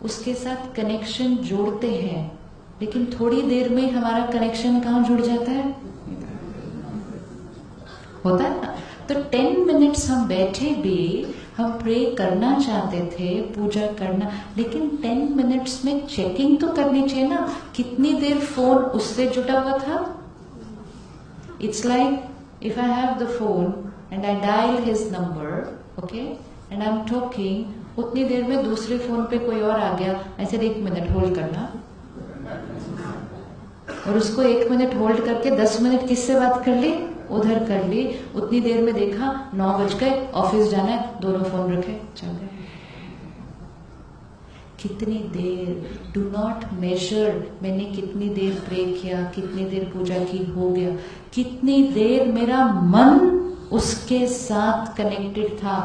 उसके साथ कनेक्शन जोड़ते हैं, लेकिन थोड़ी देर में हमारा कनेक्शन कहाँ जुड़ जाता है? होता है ना? तो 10 मिनट्स हम बैठे भी, हम प्रे करना चाहते थे, पूजा करना, लेकिन 10 मिनट्स में चेकिंग तो करनी चाहिए ना, कितनी देर फोन उससे जुड़ा हुआ था। It's like if I have the phone and I dial his number, okay, and I am talking, उतनी देर में दूसरे फोन पे कोई और आ गया, ऐसे 1 मिनट होल्ड करना, और उसको 1 मिनट होल्ड करके 10 मिनट किससे बात कर ली? उधर कर ली। उतनी देर में देखा 9 बज गए, ऑफिस जाना है, दोनों फोन रखे, चल गए। कितनी देर? डू नॉट मेजर मैंने कितनी देर प्रे किया, कितनी देर पूजा की, हो गया। कितनी देर मेरा मन उसके साथ कनेक्टेड था।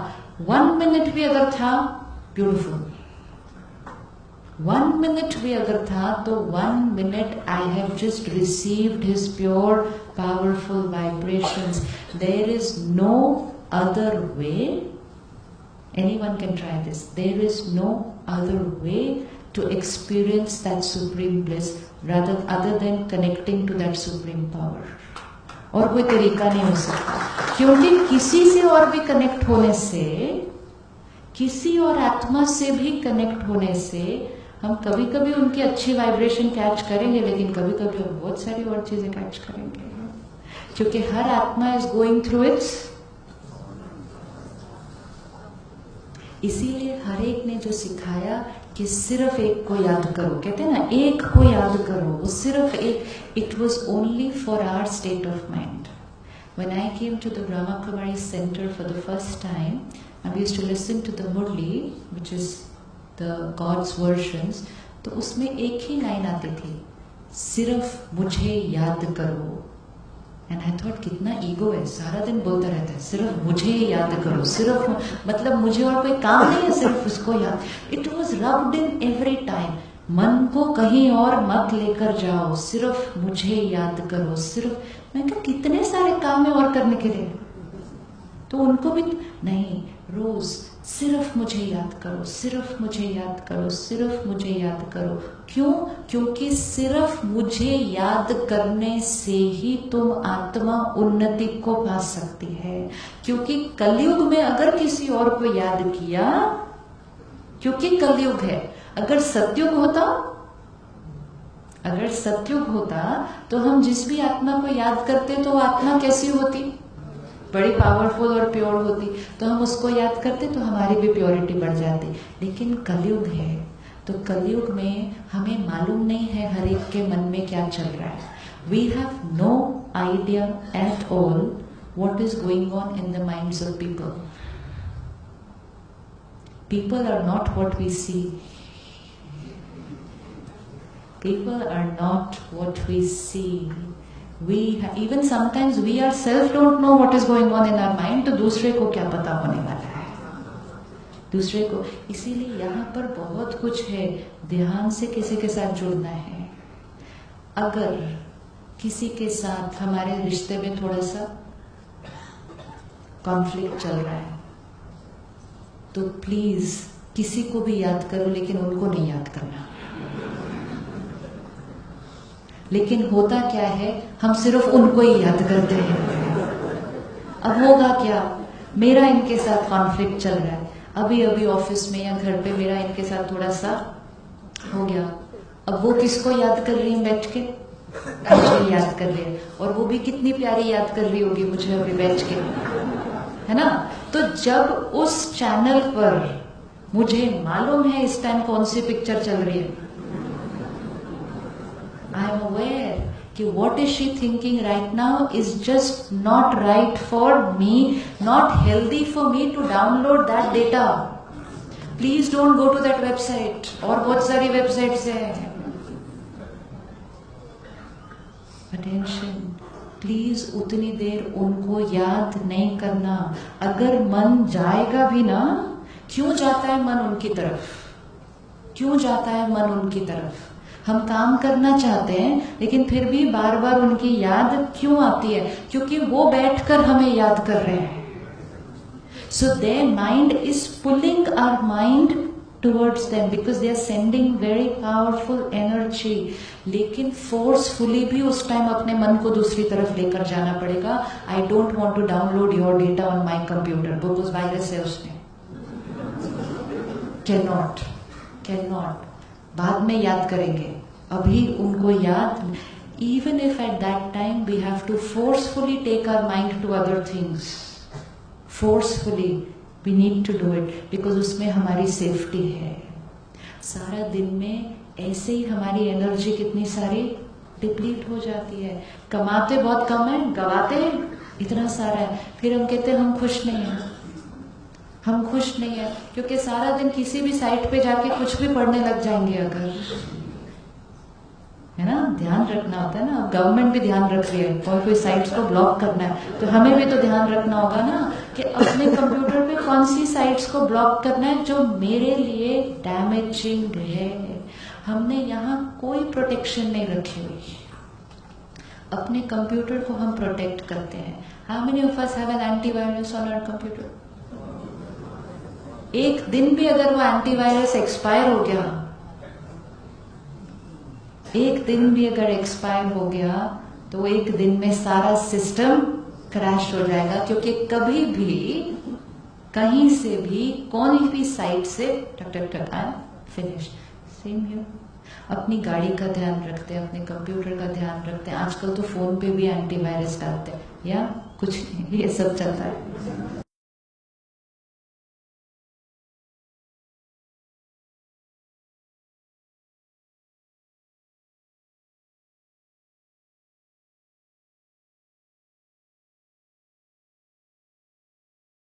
1 मिनट भी अगर था, ब्यूटिफुल। 1 मिनट भी अगर था तो 1 minute I have just received his pure powerful vibrations. There is no other way, anyone can try this, there is no other way to experience that supreme bliss rather other than connecting to that supreme power. और कोई तरीका नहीं हो सकता, क्योंकि किसी से और भी कनेक्ट होने से, किसी और आत्मा से भी कनेक्ट होने से हम कभी कभी उनकी अच्छी वाइब्रेशन कैच करेंगे, लेकिन कभी कभी हम बहुत सारी और चीजें कैच करेंगे, क्योंकि हर आत्मा इज गोइंग थ्रू इट्स। इसीलिए हर एक ने जो सिखाया कि सिर्फ एक को याद करो, कहते हैं ना, एक को याद करो, वो सिर्फ एक, it was only for our state of mind. When I came to the Brahma Kumari Center for the first time, I used to listen to the Murli, which is the God's versions. तो उसमें एक ही line आती थी, सिर्फ मुझे याद करो। And I thought कितना ईगो है, सारा दिन बोलता रहता है सिर्फ मुझे याद करो, सिर्फ मतलब मुझे और कोई काम नहीं है, सिर्फ उसको याद। It was rubbed in every time, मन को कहीं और मत लेकर जाओ, सिर्फ मुझे याद करो, सिर्फ। मैं कहा कितने सारे काम है और करने के लिए, तो उनको भी नहीं, रोज सिर्फ मुझे याद करो, सिर्फ मुझे याद करो, सिर्फ मुझे याद करो। क्यों? क्योंकि सिर्फ मुझे याद करने से ही तुम आत्मा उन्नति को पा सकती है। क्योंकि कलयुग में अगर किसी और को याद किया, क्योंकि कलयुग है, अगर सतयुग होता, अगर सतयुग होता तो हम जिस भी आत्मा को याद करते तो वो आत्मा कैसी होती? बड़ी पावरफुल और प्योर होती, तो हम उसको याद करते तो हमारी भी प्योरिटी बढ़ जाती। लेकिन कलयुग है, तो कलयुग में हमें मालूम नहीं है हर एक के मन में क्या चल रहा है। We have no idea at all what is going on in the minds of people. People are not what we see, people are not what we see. We even sometimes we ourselves don't know what is going on in our mind, तो दूसरे को क्या पता होने वाला है दूसरे को। इसीलिए यहाँ पर बहुत कुछ है, ध्यान से किसी के साथ जुड़ना है। अगर किसी के साथ हमारे रिश्ते में थोड़ा सा कॉन्फ्लिक्ट चल रहा है, तो प्लीज किसी को भी याद करो, लेकिन उनको नहीं याद करना। लेकिन होता क्या है, हम सिर्फ उनको ही याद करते हैं। अब होगा क्या, मेरा इनके साथ कॉन्फ्लिक्ट चल रहा है, अभी अभी ऑफिस में या घर पे मेरा इनके साथ थोड़ा सा हो गया। अब वो किसको याद कर रही है बैठ के? मुझे याद कर रही है, और वो भी कितनी प्यारी याद कर रही होगी मुझे अभी बैठ के, है ना। तो जब उस चैनल पर मुझे मालूम है इस टाइम कौन सी पिक्चर चल रही है, I am aware कि what is she thinking right now is just not right for me, not healthy for me to download that data. Please don't go to that website, और बहुत सारी websites हैं। Attention, please उतनी देर उनको याद नहीं करना। अगर मन जाएगा भी ना, क्यों जाता है मन उनकी तरफ? क्यों जाता है मन उनकी तरफ? हम काम करना चाहते हैं, लेकिन फिर भी बार बार उनकी याद क्यों आती है? क्योंकि वो बैठकर हमें याद कर रहे हैं। So their mind is pulling our mind towards them because they are sending very powerful energy. लेकिन forcefully भी उस टाइम अपने मन को दूसरी तरफ लेकर जाना पड़ेगा. I don't want to download your data on my computer because virus है उसमें. Cannot. बाद में याद करेंगे. अभी उनको याद. Even if at that time we have to forcefully take our mind to other things. Forcefully. We need to do it because उसमें हमारी सेफ्टी है. सारा दिन में ऐसे ही हमारी एनर्जी कितनी सारी डिप्लीट हो जाती है. कमाते बहुत कम है, गवाते इतना सारा है. फिर हम कहते हैं हम खुश नहीं है क्योंकि सारा दिन किसी भी साइट पे जाके कुछ भी पढ़ने लग जाएंगे अगर, है ना. ध्यान रखना होता है ना. गवर्नमेंट भी ध्यान रख रही है, कोई साइट्स को ब्लॉक करना है तो हमें भी तो ध्यान रखना होगा ना कि अपने कंप्यूटर पे कौन सी साइट्स को ब्लॉक करना है जो मेरे लिए डैमेजिंग है. हमने यहाँ कोई प्रोटेक्शन नहीं रखी हुई. अपने कंप्यूटर को हम प्रोटेक्ट करते हैं. How many of us have an antivirus on our computer? एक दिन भी अगर वो एंटीवायरस एक्सपायर हो गया, एक दिन भी अगर एक्सपायर हो गया तो एक दिन में सारा सिस्टम क्रैश हो जाएगा. क्योंकि कभी भी कहीं से भी कोई भी साइट से टक फिनिश. Same here. अपनी गाड़ी का ध्यान रखते हैं, अपने कंप्यूटर का ध्यान रखते हैं. आजकल तो फोन पे भी एंटीवायरस डालते हैं या कुछ ये सब चलता है.